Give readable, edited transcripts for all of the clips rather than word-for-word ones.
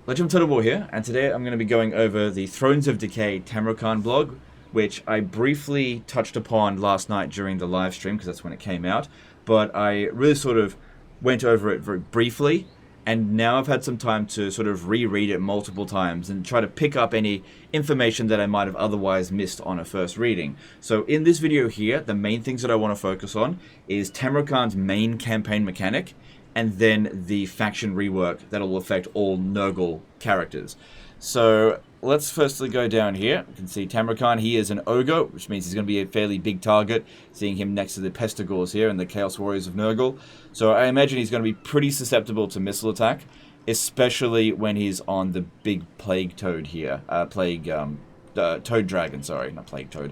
Legend of War here, and today I'm going to be going over the Thrones of Decay Tamrokan blog, which I briefly touched upon last night during the live stream, because that's when it came out, but I really sort of went over it very briefly, and now I've had some time to sort of reread it multiple times and try to pick up any information that I might have otherwise missed on a first reading. So in this video here, the main things that I want to focus on is Tamrokan's main campaign mechanic, and then the faction rework that will affect all Nurgle characters. So let's firstly go down here. You can see Tamrokan, he is an ogre, which means he's going to be a fairly big target, seeing him next to the Pestigors here and the Chaos Warriors of Nurgle. So I imagine he's going to be pretty susceptible to missile attack, especially when he's on the big Plague Toad here. Toad Dragon, sorry, not Plague Toad.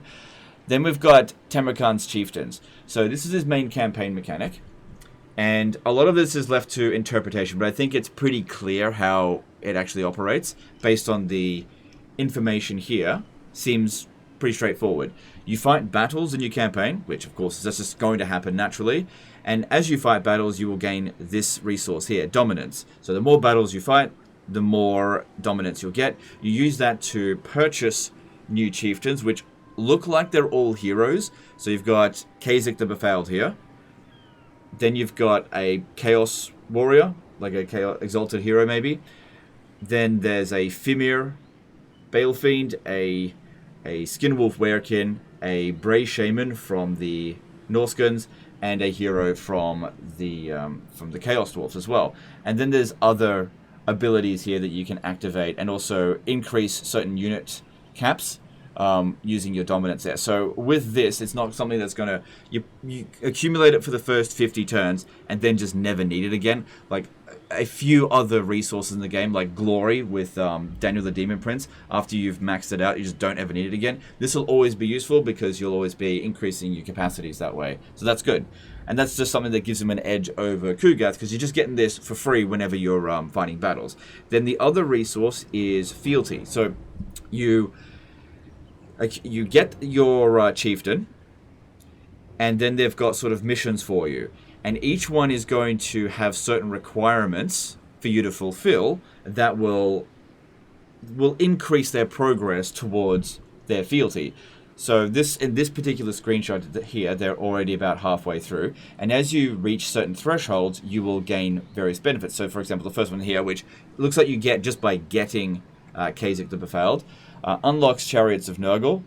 Then we've got Tamrokan's Chieftains. So this is his main campaign mechanic. And a lot of this is left to interpretation, but I think it's pretty clear how it actually operates based on the information here. Seems pretty straightforward. You fight battles in your campaign, which of course is just going to happen naturally. And as you fight battles, you will gain this resource here, dominance. So the more battles you fight, the more dominance you'll get. You use that to purchase new chieftains, which look like they're all heroes. So you've got Kha'Zix the Befouled here. Then you've got a Chaos Warrior, like a Chaos Exalted Hero maybe. Then there's a Fimir Balefiend, a Skinwolf Werekin, a Bray Shaman from the Norskins, and a hero from the Chaos Dwarfs as well. And then there's other abilities here that you can activate and also increase certain unit caps. Using your dominance there. So with this, it's not something that's going to... You accumulate it for the first 50 turns and then just never need it again. Like a few other resources in the game, like Glory with Daniel the Demon Prince. After you've maxed it out, you just don't ever need it again. This will always be useful because you'll always be increasing your capacities that way. So that's good. And that's just something that gives him an edge over Kugath, because you're just getting this for free whenever you're fighting battles. Then the other resource is Fealty. So you get your chieftain, and then they've got sort of missions for you. And each one is going to have certain requirements for you to fulfill that will increase their progress towards their fealty. So in this particular screenshot here, they're already about halfway through. And as you reach certain thresholds, you will gain various benefits. So for example, the first one here, which looks like you get just by getting Kha'Zix the Befouled, unlocks Chariots of Nurgle,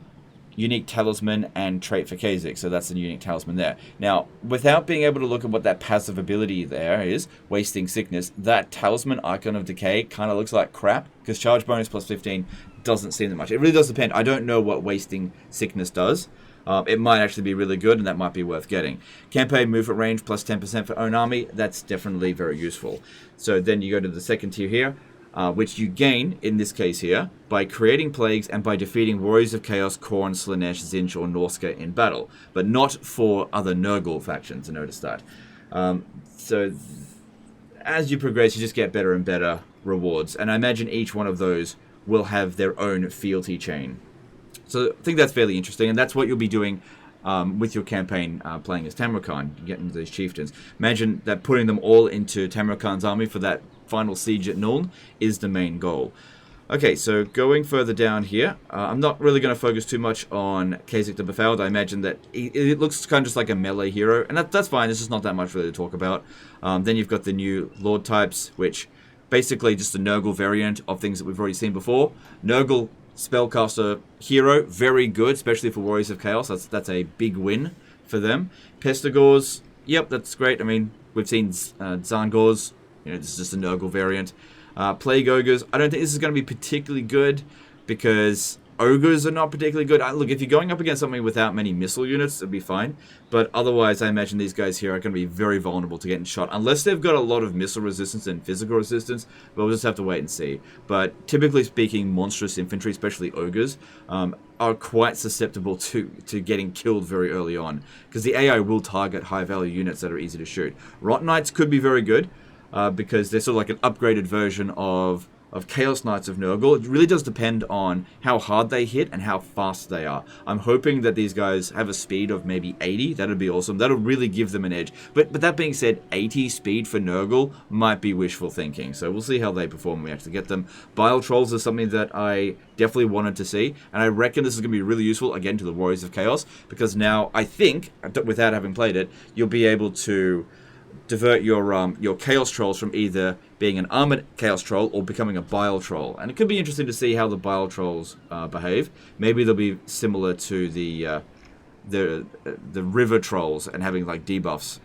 unique talisman, and trait for Kha'Zix. So that's the unique talisman there. Now, without being able to look at what that passive ability there is, Wasting Sickness, that talisman Icon of Decay kind of looks like crap, because charge bonus plus 15 doesn't seem that much. It really does depend. I don't know what Wasting Sickness does. It might actually be really good, and that might be worth getting. Campaign movement range plus 10% for own army. That's definitely very useful. So then you go to the second tier here, which you gain, in this case here, by creating plagues and by defeating Warriors of Chaos, Khorne, Slaanesh, Tzeentch, or Norska in battle, but not for other Nurgle factions, notice that. So as you progress, you just get better and better rewards, and I imagine each one of those will have their own fealty chain. So I think that's fairly interesting, and that's what you'll be doing with your campaign playing as Tamrokan, getting those chieftains. Imagine that putting them all into Tamrokan's army for that final siege at Nuln is the main goal. Okay, so going further down here, I'm not really going to focus too much on Kha'Zix the Befouled. I imagine that it looks kind of just like a melee hero, and that's fine. There's just not that much really to talk about. Then you've got the new Lord types, which basically just a Nurgle variant of things that we've already seen before. Nurgle Spellcaster hero, very good, especially for Warriors of Chaos. That's a big win for them. Pestigors, yep, that's great. I mean, we've seen Zangors. This is just a Nurgle variant. Plague Ogres, I don't think this is going to be particularly good because Ogres are not particularly good. Look, if you're going up against something without many missile units, it'll be fine. But otherwise, I imagine these guys here are going to be very vulnerable to getting shot. Unless they've got a lot of missile resistance and physical resistance, but we'll just have to wait and see. But typically speaking, monstrous infantry, especially Ogres, are quite susceptible to getting killed very early on. Because the AI will target high-value units that are easy to shoot. Rot Knights could be very good. Because they're sort of like an upgraded version of Chaos Knights of Nurgle. It really does depend on how hard they hit and how fast they are. I'm hoping that these guys have a speed of maybe 80. That'd be awesome. That'll really give them an edge. But that being said, 80 speed for Nurgle might be wishful thinking. So we'll see how they perform when we actually get them. Bile Trolls is something that I definitely wanted to see. And I reckon this is going to be really useful, again, to the Warriors of Chaos. Because now, I think, without having played it, you'll be able to divert your Chaos Trolls from either being an armored Chaos Troll or becoming a Bile Troll. And it could be interesting to see how the Bile Trolls behave. Maybe they'll be similar to the River Trolls and having like debuffs.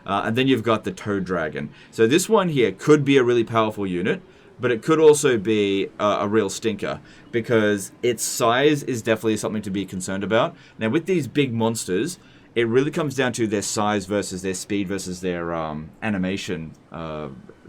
And then you've got the Toad Dragon. So this one here could be a really powerful unit, but it could also be a real stinker because its size is definitely something to be concerned about. Now with these big monsters, it really comes down to their size versus their speed versus their animation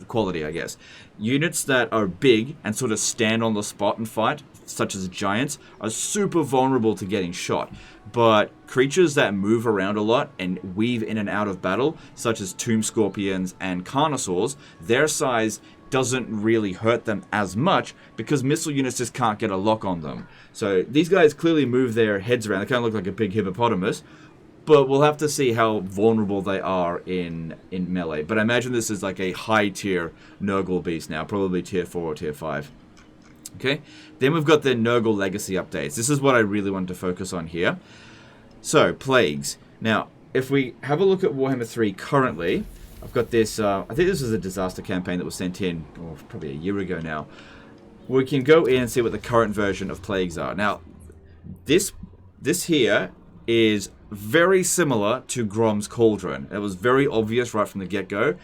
quality, I guess. Units that are big and sort of stand on the spot and fight, such as giants, are super vulnerable to getting shot. But creatures that move around a lot and weave in and out of battle, such as Tomb Scorpions and Carnosaurs, their size doesn't really hurt them as much because missile units just can't get a lock on them. So these guys clearly move their heads around. They kind of look like a big hippopotamus. But we'll have to see how vulnerable they are in melee. But I imagine this is like a high-tier Nurgle beast now, probably tier 4 or tier 5. Okay, then we've got the Nurgle Legacy updates. This is what I really wanted to focus on here. So, Plagues. Now, if we have a look at Warhammer 3 currently, I've got this, I think this was a disaster campaign that was sent in, probably a year ago now. We can go in and see what the current version of Plagues are. Now, this here is very similar to Grom's Cauldron. It was very obvious right from the get-go.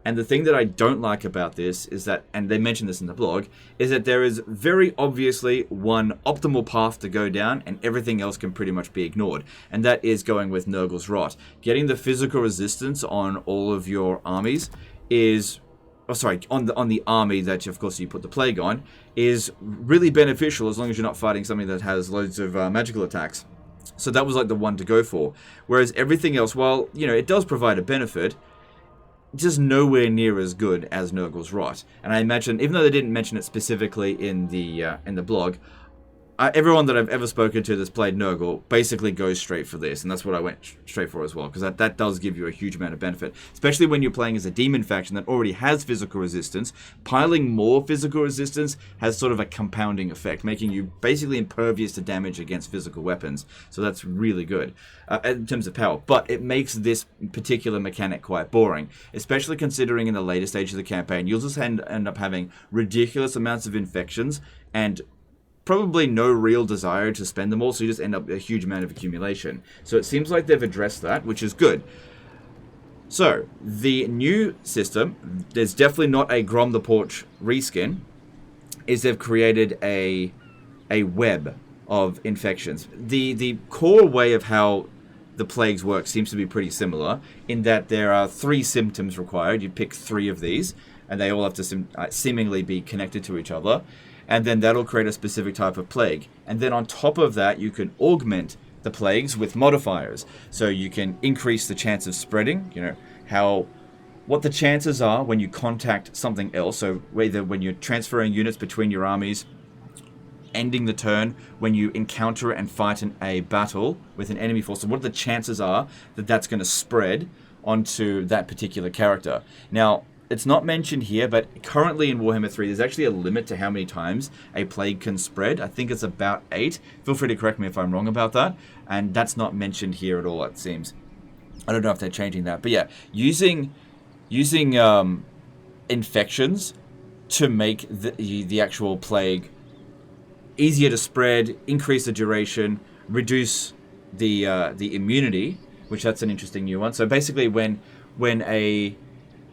And the thing that I don't like about this is that, and they mentioned this in the blog, is that there is very obviously one optimal path to go down and everything else can pretty much be ignored. And that is going with Nurgle's Rot. Getting the physical resistance on all of your armies is... on the army that, of course, you put the Plague on, is really beneficial as long as you're not fighting something that has loads of magical attacks. So that was like the one to go for. Whereas everything else, while, it does provide a benefit, just nowhere near as good as Nurgle's Rot. And I imagine, even though they didn't mention it specifically in the blog, everyone that I've ever spoken to that's played Nurgle basically goes straight for this, and that's what I went straight for as well, because that does give you a huge amount of benefit, especially when you're playing as a demon faction that already has physical resistance. Piling more physical resistance has sort of a compounding effect, making you basically impervious to damage against physical weapons, so that's really good in terms of power. But it makes this particular mechanic quite boring, especially considering in the later stage of the campaign, you'll just end up having ridiculous amounts of infections and probably no real desire to spend them all, so you just end up with a huge amount of accumulation. So it seems like they've addressed that, which is good. So, the new system, there's definitely not a Grom the Porch reskin, is they've created a web of infections. The core way of how the plagues work seems to be pretty similar, in that there are 3 symptoms required. You pick 3 of these, and they all have to seemingly be connected to each other. And then that'll create a specific type of plague. And then on top of that, you can augment the plagues with modifiers. So you can increase the chance of spreading, what the chances are when you contact something else. So whether when you're transferring units between your armies, ending the turn, when you encounter and fight in a battle with an enemy force. So what the chances are that that's going to spread onto that particular character. Now, it's not mentioned here, but currently in Warhammer 3, there's actually a limit to how many times a plague can spread. I think it's about 8. Feel free to correct me if I'm wrong about that. And that's not mentioned here at all, it seems. I don't know if they're changing that. But yeah, using infections to make the actual plague easier to spread, increase the duration, reduce the immunity, which that's an interesting new one. So basically when a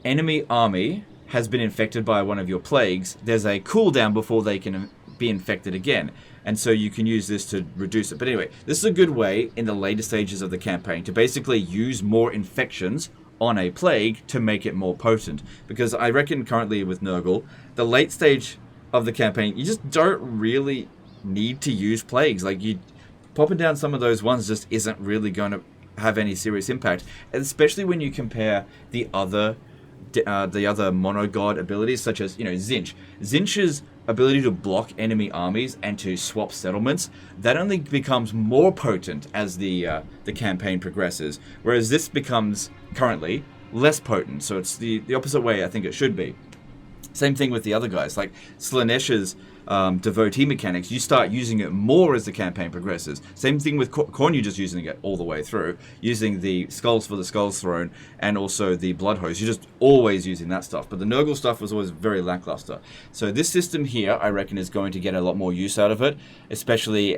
enemy army has been infected by one of your plagues, there's a cooldown before they can be infected again. And so you can use this to reduce it. But anyway, this is a good way in the later stages of the campaign to basically use more infections on a plague to make it more potent. Because I reckon currently with Nurgle, the late stage of the campaign, you just don't really need to use plagues. Like, you popping down some of those ones just isn't really going to have any serious impact. Especially when you compare the other the other monogod abilities, such as, Zinch. Zinch's ability to block enemy armies and to swap settlements, that only becomes more potent as the campaign progresses, whereas this becomes currently less potent. So it's the opposite way I think it should be. Same thing with the other guys, like Slaaneish's devotee mechanics. You start using it more as the campaign progresses. Same thing with Khorne, you're just using it all the way through, using the skulls for the Skull's Throne and also the Blood Hose. You're just always using that stuff. But the Nurgle stuff was always very lackluster. So this system here, I reckon, is going to get a lot more use out of it, especially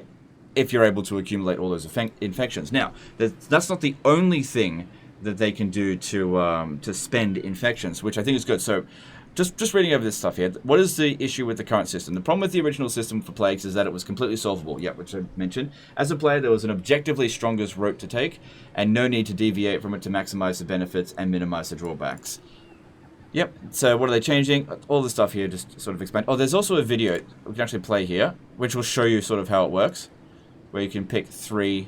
if you're able to accumulate all those infections. Now, that's not the only thing that they can do to spend infections, which I think is good. So just reading over this stuff here, what is the issue with the current system? The problem with the original system for plagues is that it was completely solvable, which I mentioned. As a player, there was an objectively strongest route to take, and no need to deviate from it to maximize the benefits and minimize the drawbacks. So what are they changing? All the stuff here just sort of explain. Oh, there's also a video we can actually play here, which will show you sort of how it works, where you can pick 3,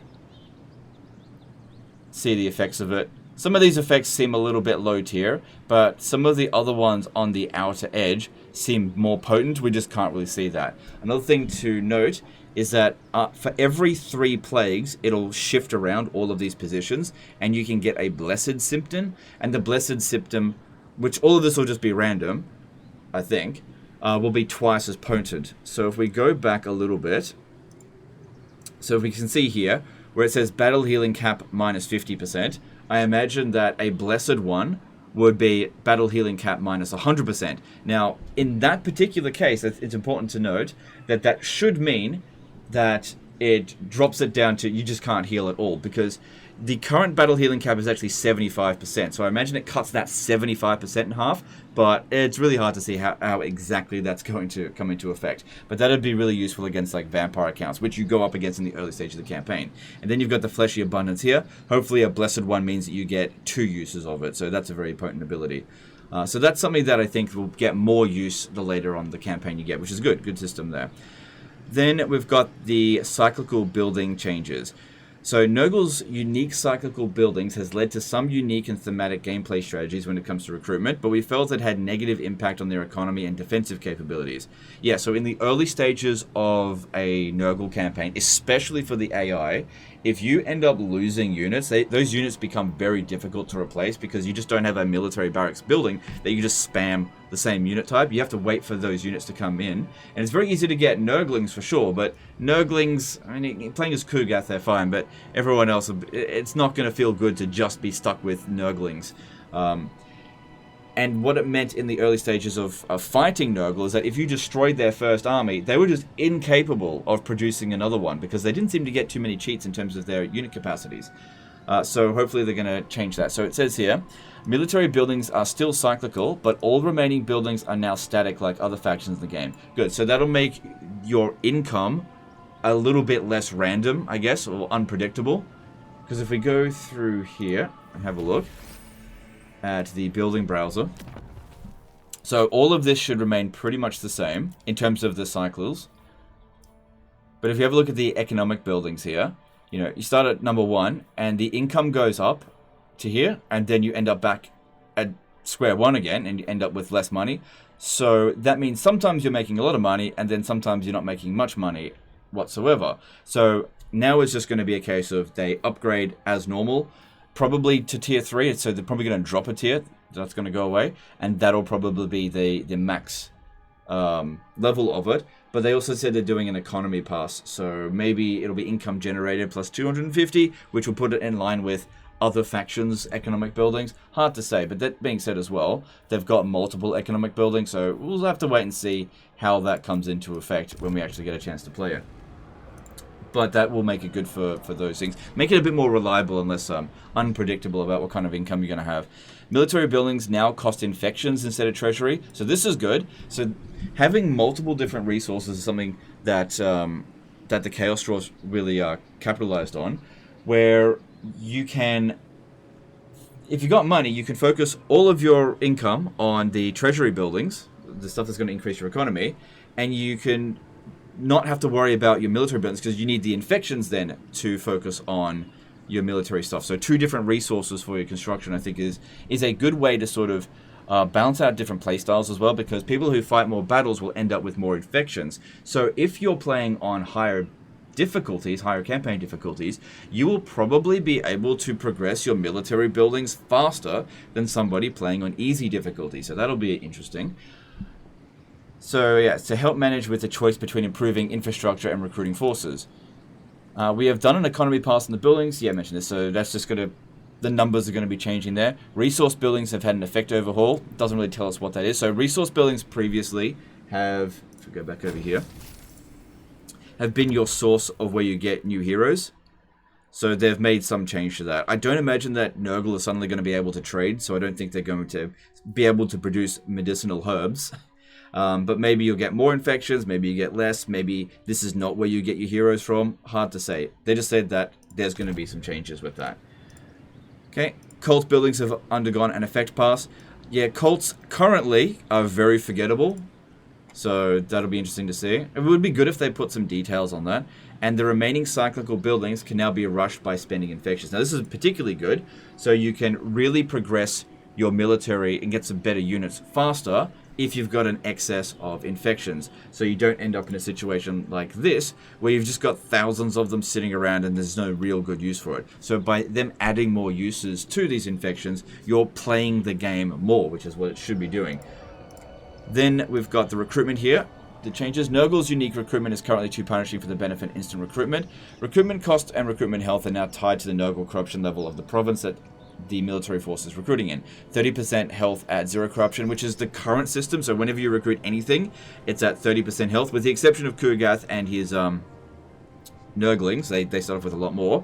see the effects of it. Some of these effects seem a little bit low tier, but some of the other ones on the outer edge seem more potent. We just can't really see that. Another thing to note is that for every 3 plagues, it'll shift around all of these positions, and you can get a blessed symptom. And the blessed symptom, which all of this will just be random, I think, will be twice as potent. So if we go back a little bit, so if we can see here, where it says battle healing cap minus 50%, I imagine that a blessed one would be battle healing cap minus 100%. Now, in that particular case, it's important to note that that should mean that it drops it down to you just can't heal at all, because the current battle healing cap is actually 75%. So I imagine it cuts that 75% in half, but it's really hard to see how exactly that's going to come into effect. But that would be really useful against like vampire accounts, which you go up against in the early stage of the campaign. And then you've got the fleshy abundance here. Hopefully a blessed one means that you get 2 uses of it. So that's a very potent ability. So that's something that I think will get more use the later on the campaign you get, which is good. Good system there. Then we've got the cyclical building changes. So Nurgle's unique cyclical buildings has led to some unique and thematic gameplay strategies when it comes to recruitment, but we felt it had negative impact on their economy and defensive capabilities. So in the early stages of a Nurgle campaign, especially for the AI, if you end up losing units, those units become very difficult to replace because you just don't have a military barracks building that you just spam the same unit type. You have to wait for those units to come in. And it's very easy to get Nurglings for sure, but Nurglings, I mean, playing as Kugath, they're fine, but everyone else, it's not going to feel good to just be stuck with Nurglings. And what it meant in the early stages of fighting Nurgle is that if you destroyed their first army, they were just incapable of producing another one because they didn't seem to get too many cheats in terms of their unit capacities. So hopefully they're going to change that. So it says here, military buildings are still cyclical, but all remaining buildings are now static like other factions in the game. Good, so that'll make your income a little bit less random, I guess, or unpredictable. Because if we go through here and have a look at the building browser. So all of this should remain pretty much the same in terms of the cycles. But if you have a look at the economic buildings here, you start at number 1 and the income goes up to here, and then you end up back at square one again and you end up with less money. So that means sometimes you're making a lot of money and then sometimes you're not making much money whatsoever. So now it's just going to be a case of they upgrade as normal, probably to tier 3, so they're probably going to drop a tier. That's going to go away, and that'll probably be the max level of it. But they also said they're doing an economy pass, so maybe it'll be income generated plus 250, which will put it in line with other factions' economic buildings. Hard to say, but that being said as well, they've got multiple economic buildings, so we'll have to wait and see how that comes into effect when we actually get a chance to play it. But that will make it good for those things. Make it a bit more reliable and less unpredictable about what kind of income you're going to have. Military buildings now cost infections instead of treasury. So this is good. So having multiple different resources is something that that the Chaos Straws really capitalized on. Where you can, if you got money, you can focus all of your income on the treasury buildings, the stuff that's going to increase your economy, and you can not have to worry about your military buildings because you need the infections then to focus on your military stuff. So 2 different resources for your construction, I think, is a good way to sort of balance out different playstyles as well, because people who fight more battles will end up with more infections. So if you're playing on higher difficulties, higher campaign difficulties, you will probably be able to progress your military buildings faster than somebody playing on easy difficulty. So that'll be interesting. So yeah, to help manage with the choice between improving infrastructure and recruiting forces. We have done an economy pass in the buildings. Yeah, I mentioned this. So that's just going to, the numbers are going to be changing there. Resource buildings have had an effect overhaul. Doesn't really tell us what that is. So resource buildings previously have, if we go back over here, have been your source of where you get new heroes. So they've made some change to that. I don't imagine that Nurgle is suddenly going to be able to trade. So I don't think they're going to be able to produce medicinal herbs. But maybe you'll get more infections, maybe you get less, maybe this is not where you get your heroes from. Hard to say. They just said that there's going to be some changes with that. Okay, cult buildings have undergone an effect pass. Yeah, cults currently are very forgettable, so that'll be interesting to see. It would be good if they put some details on that. And the remaining cyclical buildings can now be rushed by spending infections. Now this is particularly good, so you can really progress your military and get some better units faster if you've got an excess of infections. So you don't end up in a situation like this, where you've just got thousands of them sitting around and there's no real good use for it. So by them adding more uses to these infections, you're playing the game more, which is what it should be doing. Then we've got the recruitment here. The changes. Nurgle's unique recruitment is currently too punishing for the benefit instant recruitment. Recruitment cost and recruitment health are now tied to the Nurgle corruption level of the province that the military force is recruiting in. 30% health at 0 corruption, which is the current system. So whenever you recruit anything, it's at 30% health, with the exception of Kugath and his Nurglings. They start off with a lot more.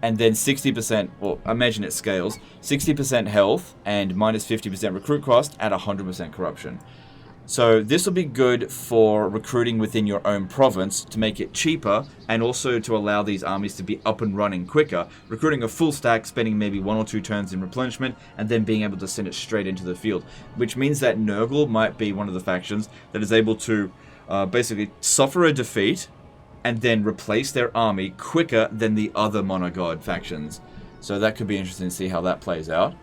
And then 60%, well, I imagine it scales, 60% health and minus 50% recruit cost at 100% corruption. So this will be good for recruiting within your own province to make it cheaper, and also to allow these armies to be up and running quicker. Recruiting a full stack, spending maybe 1 or 2 turns in replenishment, and then being able to send it straight into the field. Which means that Nurgle might be one of the factions that is able to basically suffer a defeat and then replace their army quicker than the other monogod factions. So that could be interesting to see how that plays out.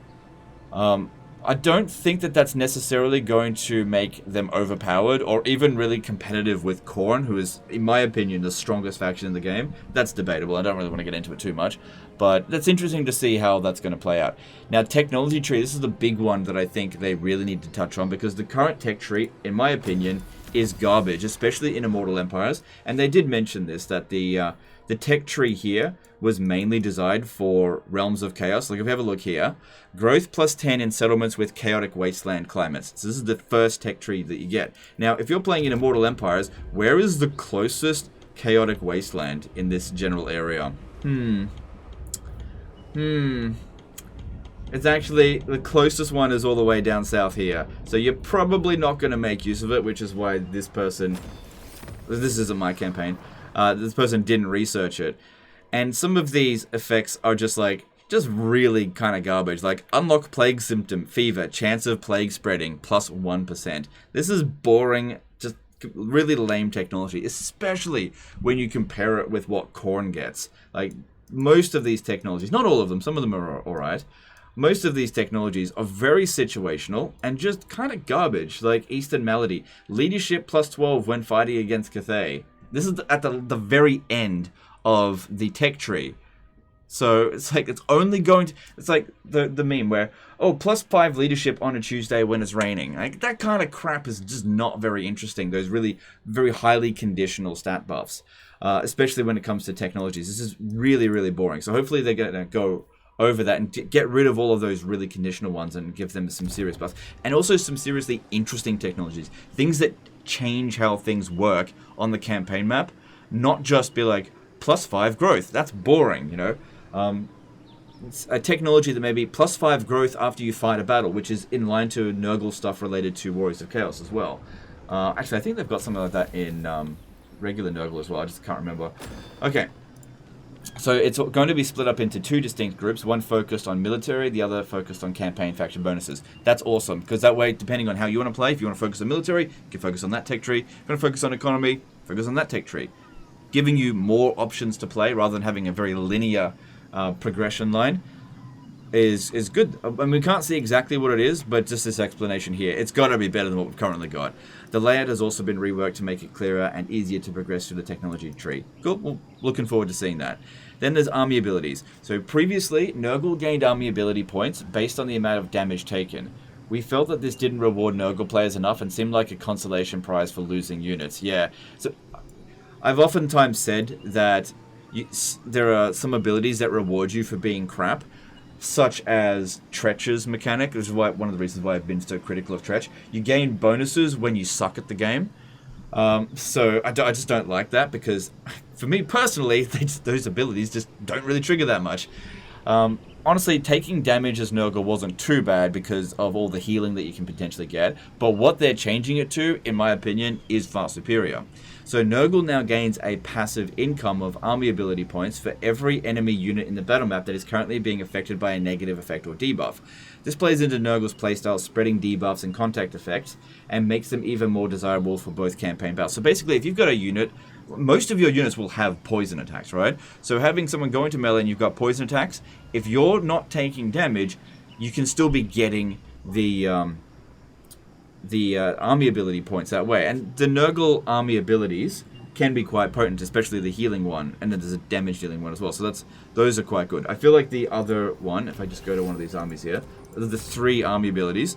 I don't think that that's necessarily going to make them overpowered or even really competitive with Khorne, who is, in my opinion, the strongest faction in the game. That's debatable. I don't really want to get into it too much. But that's interesting to see how that's going to play out. Now, technology tree, this is the big one that I think they really need to touch on, because the current tech tree, in my opinion, is garbage, especially in Immortal Empires. And they did mention this, that the tech tree here was mainly designed for Realms of Chaos. Like, if we have a look here, growth plus 10 in settlements with chaotic wasteland climates. So this is the first tech tree that you get. Now, if you're playing in Immortal Empires, where is the closest chaotic wasteland in this general area? It's actually, the closest one is all the way down south here. So you're probably not going to make use of it, which is why this person, this isn't my campaign, this person didn't research it. And some of these effects are just really kind of garbage. Like, unlock plague symptom, fever, chance of plague spreading, plus 1%. This is boring, just really lame technology, especially when you compare it with what Khorne gets. Like, most of these technologies, not all of them, some of them are alright. Most of these technologies are very situational and just kind of garbage, like Eastern Malady. Leadership plus 12 when fighting against Cathay. This is at the very end of the tech tree. So it's like, it's only going to, it's like the meme where, oh, plus 5 leadership on a Tuesday when it's raining. Like, that kind of crap is just not very interesting. Those really very highly conditional stat buffs, especially when it comes to technologies. This is really, really boring. So hopefully they're going to go over that and get rid of all of those really conditional ones and give them some serious buffs. And also some seriously interesting technologies. Things that change how things work on the campaign map. Not just be like, plus 5 growth. That's boring, you know. It's a technology that may be plus 5 growth after you fight a battle, which is in line to Nurgle stuff related to Warriors of Chaos as well. Actually, I think they've got something like that in regular Nurgle as well. I just can't remember. Okay. So it's going to be split up into 2 distinct groups, one focused on military, the other focused on campaign faction bonuses. That's awesome, because that way, depending on how you want to play, if you want to focus on military, you can focus on that tech tree. If you want to focus on economy, focus on that tech tree. Giving you more options to play rather than having a very linear progression line. is good. And we can't see exactly what it is, but just this explanation here, it's got to be better than what we've currently got. The layout has also been reworked to make it clearer and easier to progress through the technology tree. Cool, well, looking forward to seeing that. Then there's army abilities. So previously, Nurgle gained army ability points based on the amount of damage taken. We felt that this didn't reward Nurgle players enough and seemed like a consolation prize for losing units. Yeah, so I've oftentimes said that there are some abilities that reward you for being crap, such as Tretch's mechanic, which is one of the reasons why I've been so critical of Tretch. You gain bonuses when you suck at the game. So I just don't like that, because for me personally, those abilities just don't really trigger that much. Honestly, taking damage as Nurgle wasn't too bad because of all the healing that you can potentially get, but what they're changing it to, in my opinion, is far superior. So Nurgle now gains a passive income of army ability points for every enemy unit in the battle map that is currently being affected by a negative effect or debuff. This plays into Nurgle's playstyle, spreading debuffs and contact effects, and makes them even more desirable for both campaign battles. So basically, if you've got a unit, most of your units will have poison attacks, right? So having someone go into melee and you've got poison attacks, if you're not taking damage, you can still be getting the army ability points that way. And the Nurgle army abilities can be quite potent, especially the healing one, and then there's a damage dealing one as well. So those are quite good. I feel like the other one, if I just go to one of these armies here, the 3 army abilities.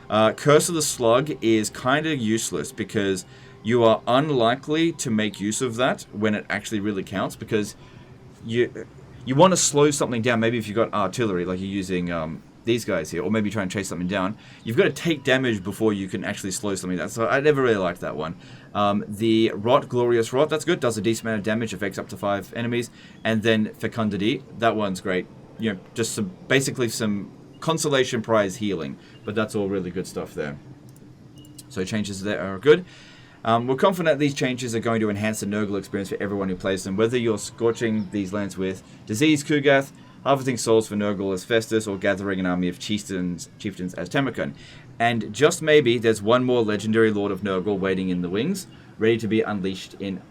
Curse of the Slug is kind of useless because you are unlikely to make use of that when it actually really counts, because you want to slow something down. Maybe if you've got artillery, like you're using these guys here, or maybe try and chase something down, you've got to take damage before you can actually slow something down. So I never really liked that one. The Rot, Glorious Rot, that's good, does a decent amount of damage, affects up to 5 enemies. And then Fecundity, that one's great. You know, just basically some consolation prize healing, but that's all really good stuff there. So changes there are good. We're confident these changes are going to enhance the Nurgle experience for everyone who plays them, whether you're scorching these lands with Disease Kugath, harvesting souls for Nurgle as Festus, or gathering an army of chieftains as Taman. And just maybe, there's one more legendary Lord of Nurgle waiting in the wings, ready to be unleashed in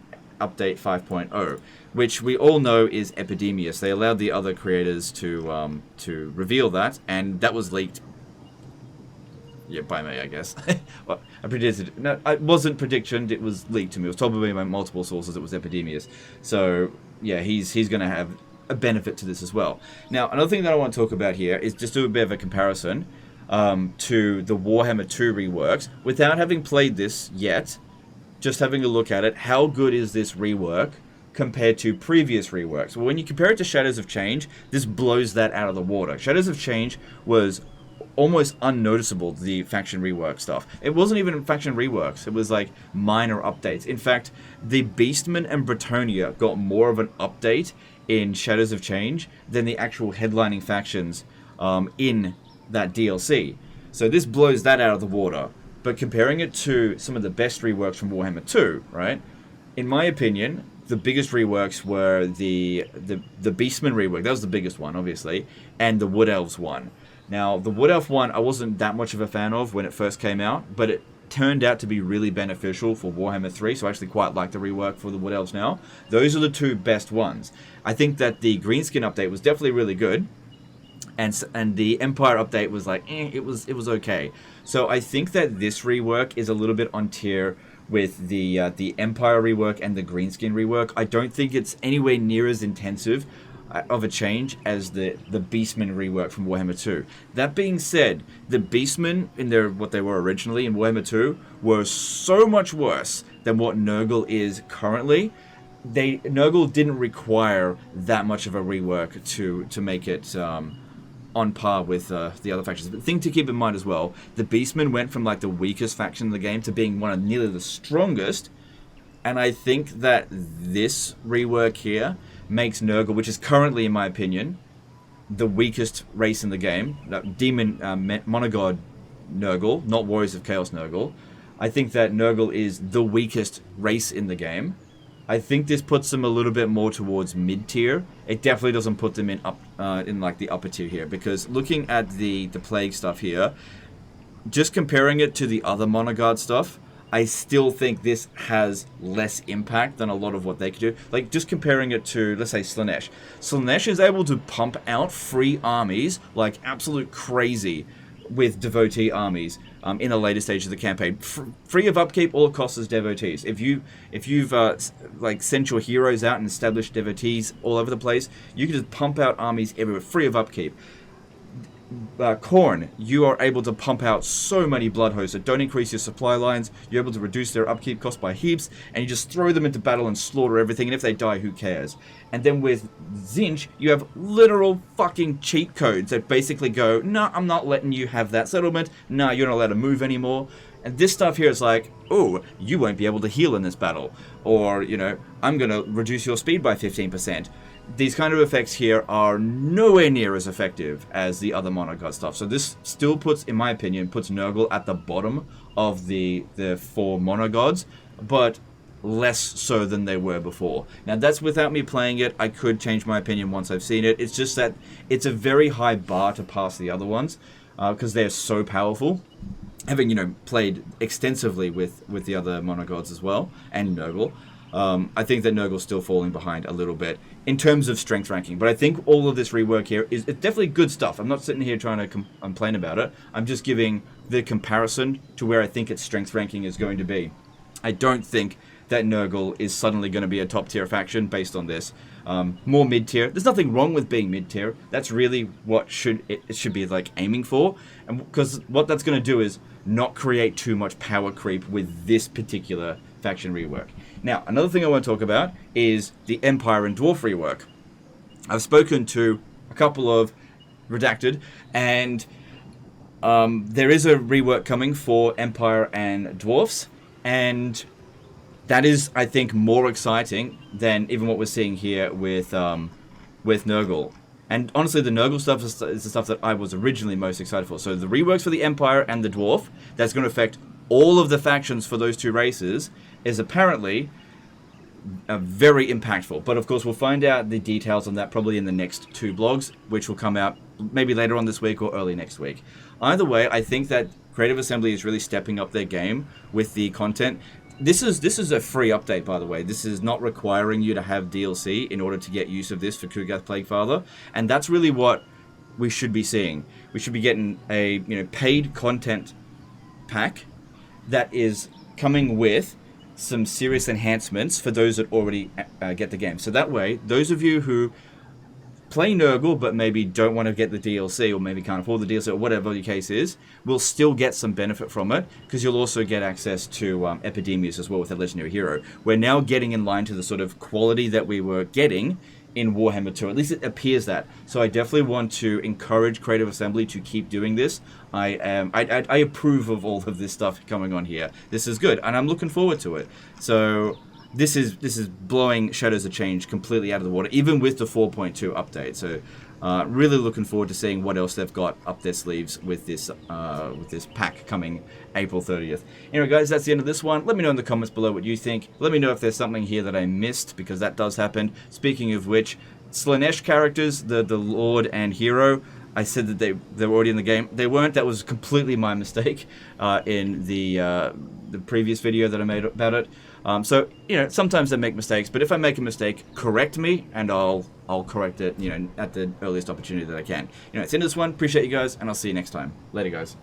Update 5.0, which we all know is Epidemius. They allowed the other creators to reveal that, and that was leaked. Yeah, by me, I guess. Well, I predicted it. No, it wasn't prediction. It was leaked to me. It was told me by multiple sources. It was Epidemius. So yeah, he's going to have a benefit to this as well. Now, another thing that I want to talk about here is just do a bit of a comparison to the Warhammer 2 reworks. Without having played this yet, just having a look at it, how good is this rework compared to previous reworks? Well, when you compare it to Shadows of Change, this blows that out of the water. Shadows of Change was almost unnoticeable, the faction rework stuff. It wasn't even faction reworks. It was like minor updates. In fact, the Beastmen and Bretonnia got more of an update in Shadows of Change than the actual headlining factions in that DLC. So this blows that out of the water. But comparing it to some of the best reworks from Warhammer 2, right? In my opinion, the biggest reworks were the Beastmen rework. That was the biggest one, obviously, and the Wood Elves one. Now, the Wood Elf one, I wasn't that much of a fan of when it first came out, but it turned out to be really beneficial for Warhammer 3, so I actually quite like the rework for the Wood Elves now. Those are the 2 best ones. I think that the Greenskin update was definitely really good, and the Empire update was like, it was okay. So I think that this rework is a little bit on tier with the Empire rework and the Greenskin rework. I don't think it's anywhere near as intensive of a change as the Beastmen rework from Warhammer 2. That being said, the Beastmen in what they were originally in Warhammer 2 were so much worse than what Nurgle is currently. Nurgle didn't require that much of a rework to make it on par with the other factions. But the thing to keep in mind as well, the Beastmen went from like the weakest faction in the game to being one of nearly the strongest, and I think that this rework here makes Nurgle, which is currently, in my opinion, the weakest race in the game, Demon Monogod Nurgle, not Warriors of Chaos Nurgle. I think that Nurgle is the weakest race in the game. I think this puts them a little bit more towards mid-tier. It definitely doesn't put them in like the upper tier here, because looking at the Plague stuff here, just comparing it to the other Monogod stuff, I still think this has less impact than a lot of what they could do. Like, just comparing it to, let's say, Slaanesh. Slaanesh is able to pump out free armies like absolute crazy with devotee armies in a later stage of the campaign. Free of upkeep, all it costs is devotees. If you've like sent your heroes out and established devotees all over the place, you can just pump out armies everywhere, free of upkeep. Khorne, you are able to pump out so many blood hosts that don't increase your supply lines. You're able to reduce their upkeep cost by heaps, and you just throw them into battle and slaughter everything, and if they die, who cares? And then with Tzeentch, you have literal fucking cheat codes that basically go, no, I'm not letting you have that settlement, no, you're not allowed to move anymore. And this stuff here is like, oh, you won't be able to heal in this battle, or, you know, I'm going to reduce your speed by 15%. These kind of effects here are nowhere near as effective as the other monogod stuff. So this still puts, in my opinion, puts Nurgle at the bottom of the 4 monogods, but less so than they were before. Now, that's without me playing it. I could change my opinion once I've seen it. It's just that it's a very high bar to pass the other ones because they're so powerful. Having, you know, played extensively with the other monogods as well, and Nurgle, I think that Nurgle's still falling behind a little bit in terms of strength ranking. But I think all of this rework here is definitely good stuff. I'm not sitting here trying to complain about it. I'm just giving the comparison to where I think its strength ranking is going to be. I don't think that Nurgle is suddenly going to be a top-tier faction based on this. More mid-tier. There's nothing wrong with being mid-tier. That's really what it should be like aiming for. And because what that's going to do is not create too much power creep with this particular faction rework. Now, another thing I want to talk about is the Empire and Dwarf rework. I've spoken to a couple of Redacted, and there is a rework coming for Empire and Dwarfs, and that is, I think, more exciting than even what we're seeing here with Nurgle. And honestly, the Nurgle stuff is the stuff that I was originally most excited for. So the reworks for the Empire and the Dwarf, that's going to affect all of the factions for those 2 races, is apparently very impactful. But of course, we'll find out the details on that probably in the next 2 blogs, which will come out maybe later on this week or early next week. Either way, I think that Creative Assembly is really stepping up their game with the content. This is a free update, by the way. This is not requiring you to have DLC in order to get use of this for Kugath Plaguefather, and that's really what we should be seeing. We should be getting a paid content pack that is coming with some serious enhancements for those that already get the game. So that way, those of you who play Nurgle but maybe don't want to get the DLC, or maybe can't afford the DLC, or whatever the case is, will still get some benefit from it, because you'll also get access to Epidemius as well with a legendary hero. We're now getting in line to the sort of quality that we were getting in Warhammer 2. At least it appears that. So I definitely want to encourage Creative Assembly to keep doing this. I approve of all of this stuff coming on here. This is good, and I'm looking forward to it. So this is blowing Shadows of Change completely out of the water, even with the 4.2 update. So really looking forward to seeing what else they've got up their sleeves with this pack coming April 30th. Anyway, guys, that's the end of this one. Let me know in the comments below what you think. Let me know if there's something here that I missed, because that does happen. Speaking of which, Slaanesh characters, the Lord and Hero, I said that they were already in the game. They weren't. That was completely my mistake in the previous video that I made about it. So, sometimes I make mistakes, but if I make a mistake, correct me, and I'll correct it, at the earliest opportunity that I can. It's the end of this one. Appreciate you guys, and I'll see you next time. Later, guys.